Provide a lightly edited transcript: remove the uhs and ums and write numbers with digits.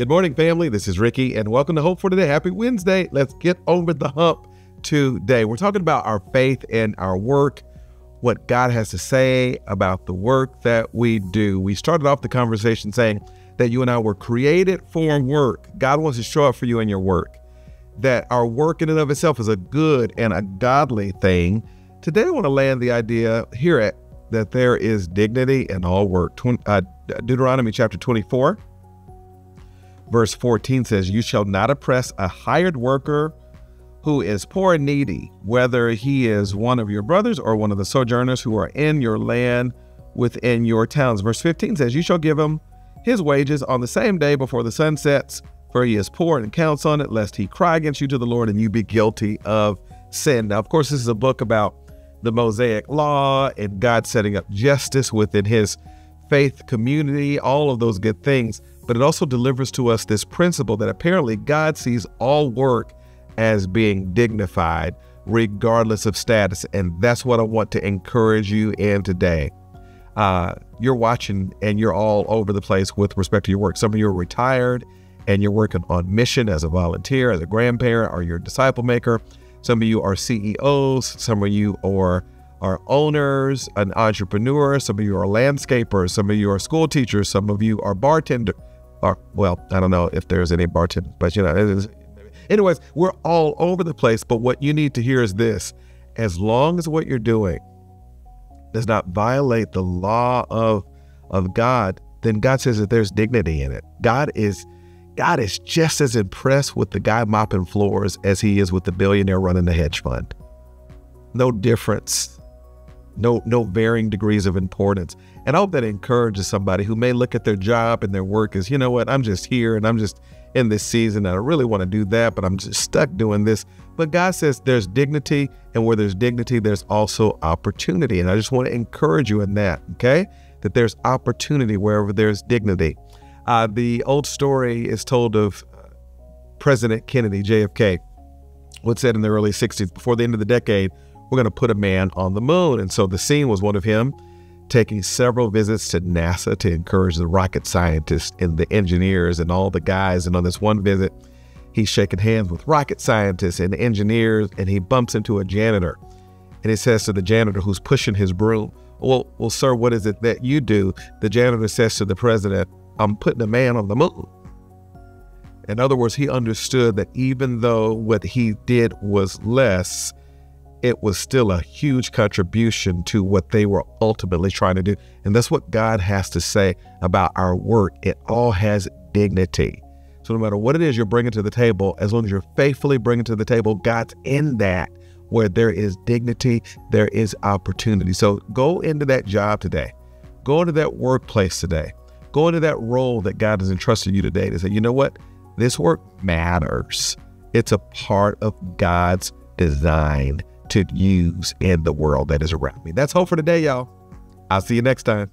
Good morning, family. This is Ricky, and welcome to Hope for Today. Happy Wednesday. Let's get over the hump today. We're talking about our faith and our work, what God has to say about the work that we do. We started off the conversation saying that you and I were created for work. God wants to show up for you in your work, that our work in and of itself is a good and a godly thing. Today, I want to land the idea here that there is dignity in all work. Deuteronomy chapter 24. Verse 14 says, "You shall not oppress a hired worker who is poor and needy, whether he is one of your brothers or one of the sojourners who are in your land within your towns." Verse 15 says, "You shall give him his wages on the same day before the sun sets, for he is poor and counts on it, lest he cry against you to the Lord and you be guilty of sin." Now, of course, this is a book about the Mosaic law and God setting up justice within his faith community, all of those good things. But it also delivers to us this principle that apparently God sees all work as being dignified, regardless of status. And that's what I want to encourage you in today. You're watching and you're all over the place with respect to your work. Some of you are retired and you're working on mission as a volunteer, as a grandparent, or you're a disciple maker. Some of you are CEOs. Some of you are owners, an entrepreneur. Some of you are landscapers. Some of you are school teachers. Some of you are bartenders. Or, well, I don't know if there's any bartender, but anyways, we're all over the place. But what you need to hear is this: as long as what you're doing does not violate the law of God, then God says that there's dignity in it. God is just as impressed with the guy mopping floors as he is with the billionaire running the hedge fund. No difference. No varying degrees of importance. And I hope that encourages somebody who may look at their job and their work as, you know what, I'm just here and I'm just in this season and I really want to do that, but I'm just stuck doing this. But God says there's dignity, and where there's dignity, there's also opportunity. And I just want to encourage you in that, okay? That there's opportunity wherever there's dignity. The old story is told of President Kennedy, JFK, what said in the early 60s, before the end of the decade, we're going to put a man on the moon. And so the scene was one of him taking several visits to NASA to encourage the rocket scientists and the engineers and all the guys. And on this one visit, he's shaking hands with rocket scientists and engineers, and he bumps into a janitor. And he says to the janitor who's pushing his broom, well, sir, what is it that you do? The janitor says to the president, "I'm putting a man on the moon." In other words, he understood that even though what he did was less, it was still a huge contribution to what they were ultimately trying to do. And that's what God has to say about our work. It all has dignity. So no matter what it is you're bringing to the table, as long as you're faithfully bringing to the table, God's in that. Where there is dignity, there is opportunity. So go into that job today. Go into that workplace today. Go into that role that God has entrusted you today to say, you know what? This work matters. It's a part of God's design to use in the world that is around me. That's Hope for Today, y'all. I'll see you next time.